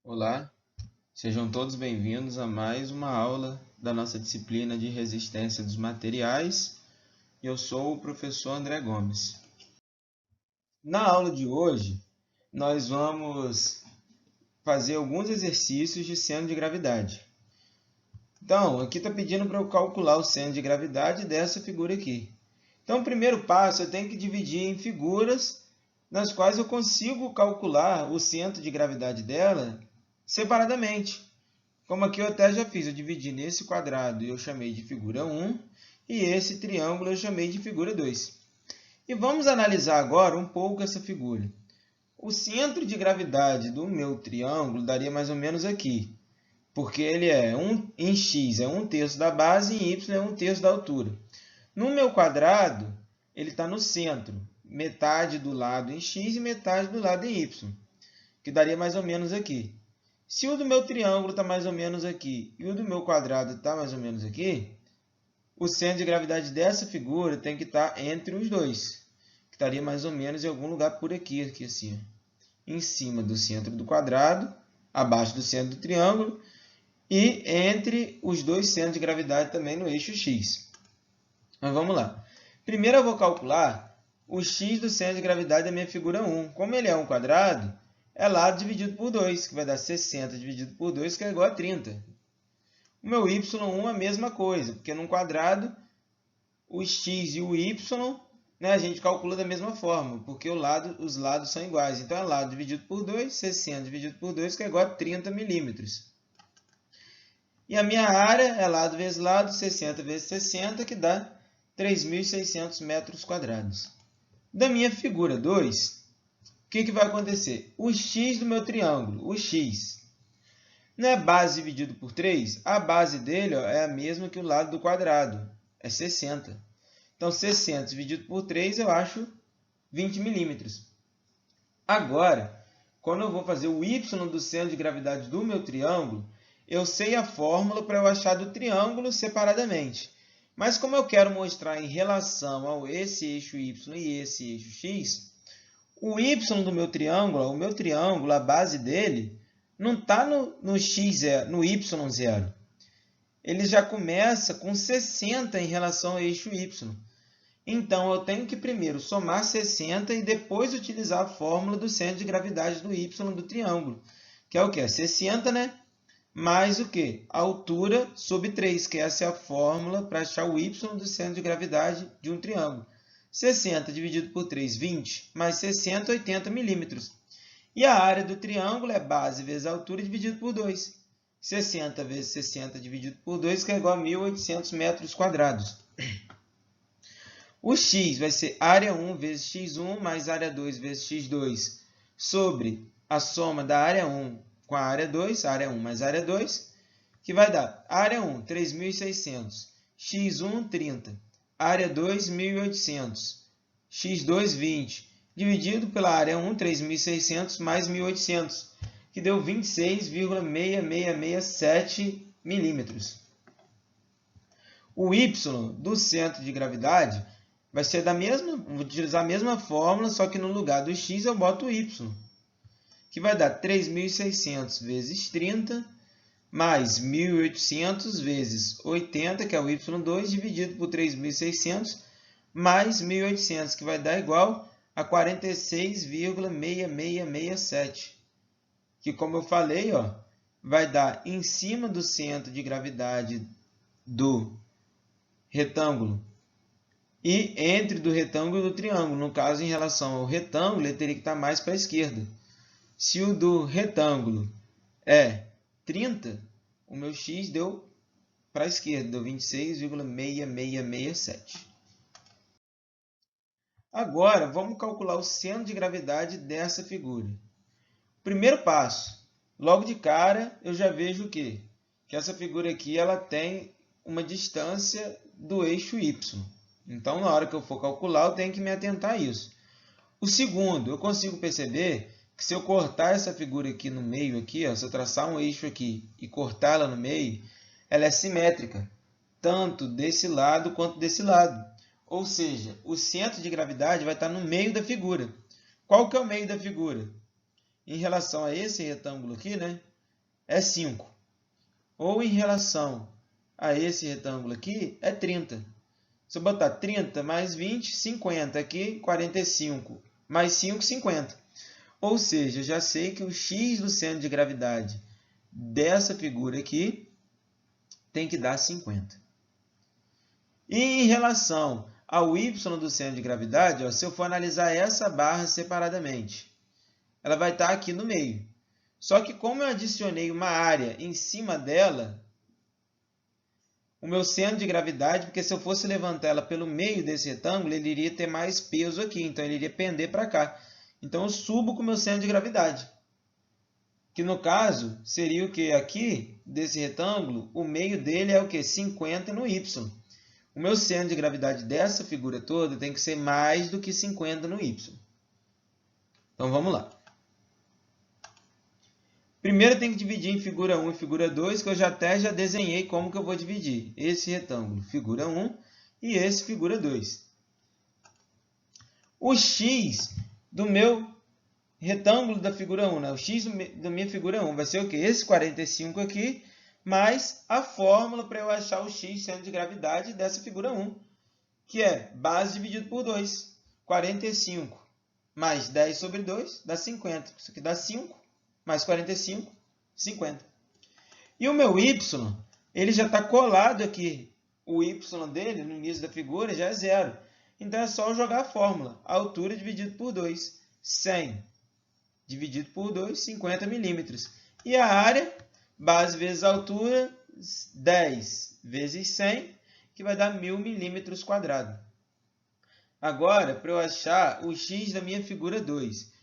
Olá, sejam todos bem-vindos a mais uma aula da nossa disciplina de resistência dos materiais. Eu sou o professor André Gomes. Na aula de hoje, nós vamos fazer alguns exercícios de centro de gravidade. Então, aqui está pedindo para eu calcular o centro de gravidade dessa figura aqui. Então, o primeiro passo, eu tenho que dividir em figuras nas quais eu consigo calcular o centro de gravidade dela separadamente. Como aqui eu até já fiz, eu dividi nesse quadrado e eu chamei de figura 1, e esse triângulo eu chamei de figura 2. E vamos analisar agora um pouco essa figura. O centro de gravidade do meu triângulo daria mais ou menos aqui, porque ele em x é 1/3 da base e em y é 1/3 da altura. No meu quadrado, ele está no centro, metade do lado em x e metade do lado em y, que daria mais ou menos aqui. Se o do meu triângulo está mais ou menos aqui e o do meu quadrado está mais ou menos aqui, o centro de gravidade dessa figura tem que estar entre os dois, que estaria mais ou menos em algum lugar por aqui assim, em cima do centro do quadrado, abaixo do centro do triângulo e entre os dois centros de gravidade também no eixo x. Mas vamos lá. Primeiro eu vou calcular o x do centro de gravidade da minha figura 1. Como ele é um quadrado, é lado dividido por 2, que vai dar 60 dividido por 2, que é igual a 30. O meu y1 é a mesma coisa, porque num quadrado, o x e o y, a gente calcula da mesma forma, porque os lados são iguais. Então, é lado dividido por 2, 60 dividido por 2, que é igual a 30 milímetros. E a minha área é lado vezes lado, 60 vezes 60, que dá 3.600 metros quadrados. Da minha figura 2, o que vai acontecer? O x do meu triângulo, o x, não é base dividido por 3? A base dele é a mesma que o lado do quadrado, é 60. Então, 60 dividido por 3, eu acho 20 milímetros. Agora, quando eu vou fazer o y do centro de gravidade do meu triângulo, eu sei a fórmula para eu achar do triângulo separadamente. Mas como eu quero mostrar em relação ao esse eixo y e esse eixo x, o y do meu triângulo, a base dele, não está no x, no y0. Ele já começa com 60 em relação ao eixo y. Então, eu tenho que primeiro somar 60 e depois utilizar a fórmula do centro de gravidade do y do triângulo, que é o quê? 60, né? Mais o quê? A altura sobre 3, que essa é a fórmula para achar o y do centro de gravidade de um triângulo. 60 dividido por 3, 20, mais 60, 80 milímetros. E a área do triângulo é base vezes a altura dividido por 2. 60 vezes 60 dividido por 2, que é igual a 1.800 metros quadrados. O x vai ser área 1 vezes x1 mais área 2 vezes x2 sobre a soma da área 1 com a área 2, área 1 mais área 2, que vai dar área 1, 3.600, x1, 30, área 2, 1.800, x2, 20, dividido pela área 1, 3.600 mais 1.800, que deu 26,6667 milímetros. O y do centro de gravidade vai ser vou utilizar a mesma fórmula, só que no lugar do x eu boto o y, que vai dar 3.600 vezes 30, mais 1.800 vezes 80, que é o y2, dividido por 3.600, mais 1.800, que vai dar igual a 46,6667. Que, como eu falei, vai dar em cima do centro de gravidade do retângulo e entre do retângulo e do triângulo. No caso, em relação ao retângulo, ele teria que estar mais para a esquerda. Se o do retângulo é 30, o meu x deu para a esquerda, deu 26,6667. Agora, vamos calcular o centro de gravidade dessa figura. Primeiro passo, logo de cara, eu já vejo o quê? Que essa figura aqui ela tem uma distância do eixo y. Então, na hora que eu for calcular, eu tenho que me atentar a isso. O segundo, eu consigo perceber que se eu cortar essa figura aqui no meio, aqui, se eu traçar um eixo aqui e cortá-la no meio, ela é simétrica, tanto desse lado quanto desse lado. Ou seja, o centro de gravidade vai estar no meio da figura. Qual que é o meio da figura? Em relação a esse retângulo aqui, é 5. Ou em relação a esse retângulo aqui, é 30. Se eu botar 30 mais 20, 50. Aqui, 45 mais 5, 50. Ou seja, eu já sei que o x do centro de gravidade dessa figura aqui tem que dar 50. E em relação ao y do centro de gravidade, ó, se eu for analisar essa barra separadamente, ela vai estar aqui no meio. Só que como eu adicionei uma área em cima dela, o meu centro de gravidade, porque se eu fosse levantar ela pelo meio desse retângulo, ele iria ter mais peso aqui, então ele iria pender para cá. Então eu subo com o meu centro de gravidade, que no caso seria o que? Aqui, desse retângulo, o meio dele é o que? 50 no y. O meu centro de gravidade dessa figura toda tem que ser mais do que 50 no y. Então vamos lá. Primeiro tem que dividir em figura 1 e figura 2, que eu já desenhei como que eu vou dividir esse retângulo, figura 1, e esse, figura 2. O x do meu retângulo da figura 1, né? O x da minha figura 1 vai ser o quê? Esse 45 aqui, mais a fórmula para eu achar o x centro de gravidade dessa figura 1, que é base dividido por 2. 45 mais 10 sobre 2 dá 50. Isso aqui dá 5. Mais 45, 50. E o meu y, ele já está colado aqui. O y dele, no início da figura, já é 0. Então, é só eu jogar a fórmula. A altura dividido por 2. 100 dividido por 2, 50 milímetros. E a área, base vezes a altura, 10 vezes 100, que vai dar 1000 milímetros quadrados. Agora, para eu achar o x da minha figura 2,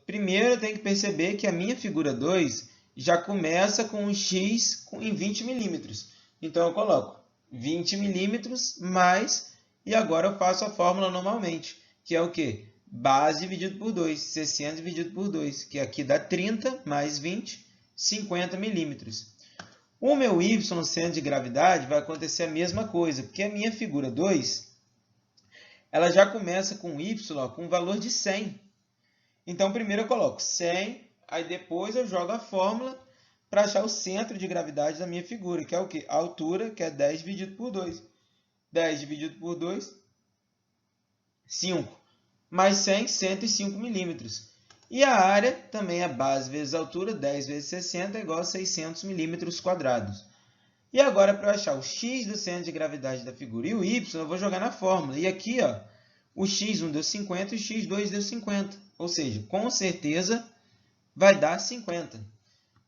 primeiro eu tenho que perceber que a minha figura 2 já começa com um x em 20 milímetros. Então, eu coloco 20 milímetros mais, e agora eu faço a fórmula normalmente, que é o quê? Base dividido por 2, 60 dividido por 2, que aqui dá 30 mais 20, 50 milímetros. O meu y, centro de gravidade, vai acontecer a mesma coisa, porque a minha figura 2, ela já começa com y, ó, com um valor de 100. Então, primeiro eu coloco 100, aí depois eu jogo a fórmula para achar o centro de gravidade da minha figura, que é o quê? A altura, que é 10 dividido por 2. 10 dividido por 2, 5. Mais 100, 105 milímetros. E a área também é base vezes a altura, 10 vezes 60 é igual a 600 milímetros quadrados. E agora, para eu achar o x do centro de gravidade da figura e o y, eu vou jogar na fórmula. E aqui, ó, o x1 deu 50 e o x2 deu 50. Ou seja, com certeza vai dar 50.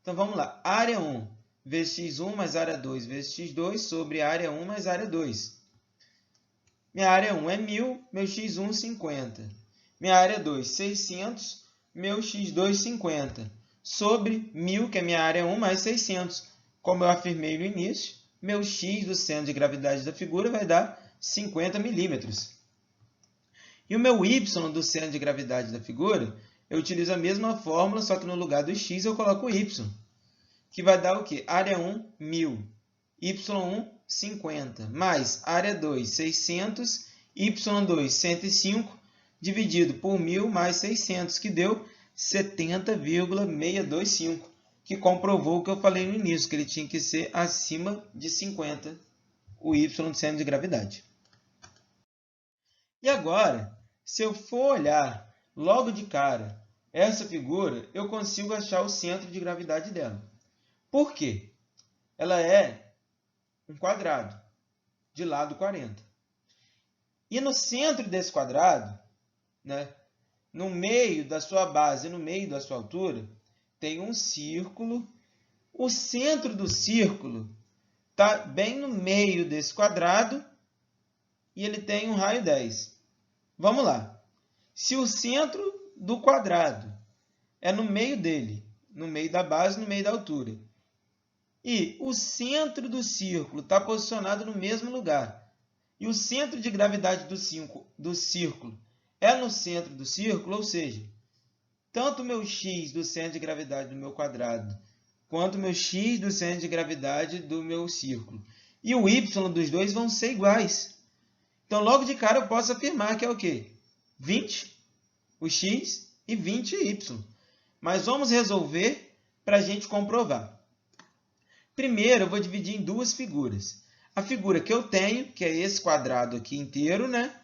Então, vamos lá. Área 1 vezes x1 mais área 2 vezes x2 sobre área 1 mais área 2. Minha área 1 é 1000, meu x1 50. Minha área 2, 600, meu x2 50. Sobre 1000, que é minha área 1, mais 600. Como eu afirmei no início, meu x do centro de gravidade da figura vai dar 50 milímetros. E o meu y do centro de gravidade da figura, eu utilizo a mesma fórmula, só que no lugar do x eu coloco o y, que vai dar o quê? Área 1, 1000. Y1, 50. Mais área 2, 600. Y2, 105. Dividido por 1000 mais 600, que deu 70,625. Que comprovou o que eu falei no início, que ele tinha que ser acima de 50, o y do centro de gravidade. E agora, se eu for olhar logo de cara essa figura, eu consigo achar o centro de gravidade dela. Por quê? Ela é um quadrado de lado 40. E no centro desse quadrado, né, no meio da sua base e no meio da sua altura, tem um círculo. O centro do círculo está bem no meio desse quadrado e ele tem um raio 10. Vamos lá. Se o centro do quadrado é no meio dele, no meio da base, no meio da altura, e o centro do círculo está posicionado no mesmo lugar, e o centro de gravidade do círculo é no centro do círculo, ou seja, tanto o meu x do centro de gravidade do meu quadrado, quanto o meu x do centro de gravidade do meu círculo, e o y dos dois vão ser iguais. Então, logo de cara, eu posso afirmar que é o quê? 20, o x, e 20 y. Mas vamos resolver para a gente comprovar. Primeiro, eu vou dividir em duas figuras. A figura que eu tenho, que é esse quadrado aqui inteiro, né?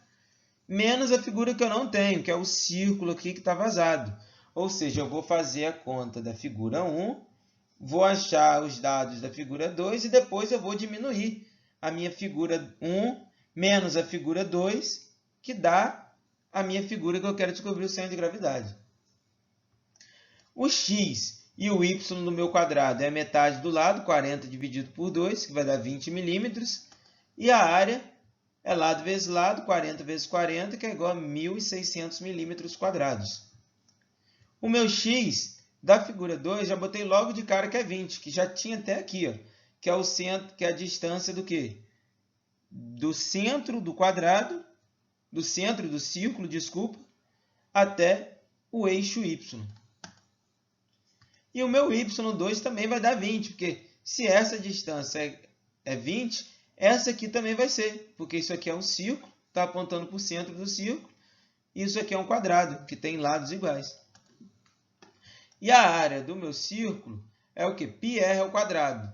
Menos a figura que eu não tenho, que é o círculo aqui que está vazado. Ou seja, eu vou fazer a conta da figura 1, vou achar os dados da figura 2 e depois eu vou diminuir a minha figura 1 menos a figura 2, que dá a minha figura que eu quero descobrir o centro de gravidade. O x e o y do meu quadrado é a metade do lado, 40 dividido por 2, que vai dar 20 milímetros. E a área é lado vezes lado, 40 vezes 40, que é igual a 1.600 milímetros quadrados. O meu x da figura 2, já botei logo de cara que é 20, que já tinha até aqui, ó, que é o centro, que é a distância do quê? Do centro do quadrado, do centro do círculo, desculpa, até o eixo y. E o meu y2 também vai dar 20, porque se essa distância é 20, essa aqui também vai ser, porque isso aqui é um círculo, está apontando para o centro do círculo, e isso aqui é um quadrado, que tem lados iguais. E a área do meu círculo é o quê? πr ao quadrado.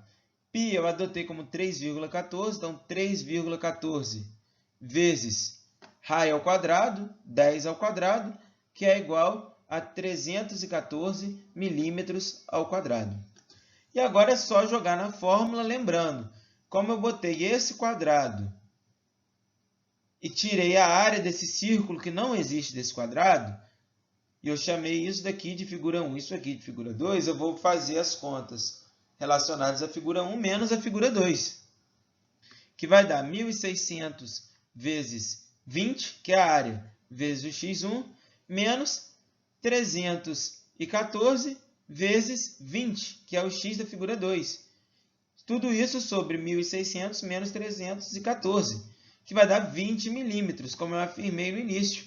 Π eu adotei como 3,14, então 3,14 vezes raio ao quadrado, 10 ao quadrado, que é igual a 314 milímetros ao quadrado. E agora é só jogar na fórmula, lembrando, como eu botei esse quadrado e tirei a área desse círculo que não existe desse quadrado, e eu chamei isso daqui de figura 1, isso aqui de figura 2, eu vou fazer as contas relacionadas à figura 1 menos a figura 2, que vai dar 1.600 vezes 20, que é a área, vezes o x1, menos 314 vezes 20, que é o x da figura 2. Tudo isso sobre 1.600 menos 314, que vai dar 20 milímetros, como eu afirmei no início.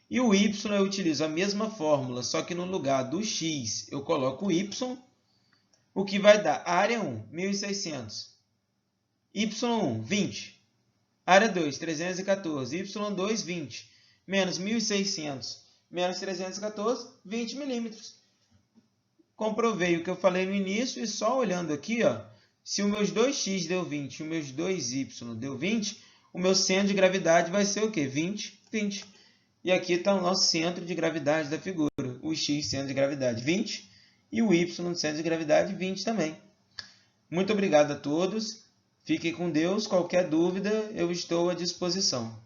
E o y eu utilizo a mesma fórmula, só que no lugar do x eu coloco o y, o que vai dar área 1, 1.600, y1, 20, área 2, 314, y2, 20, menos 1.600, menos 314, 20 milímetros. Comprovei o que eu falei no início e só olhando aqui, ó, se os meus 2x deu 20 e os meus 2y deu 20, o meu centro de gravidade vai ser o quê? 20, 20. E aqui está o nosso centro de gravidade da figura. O x, centro de gravidade, 20. E o y, centro de gravidade, 20 também. Muito obrigado a todos. Fiquem com Deus. Qualquer dúvida, eu estou à disposição.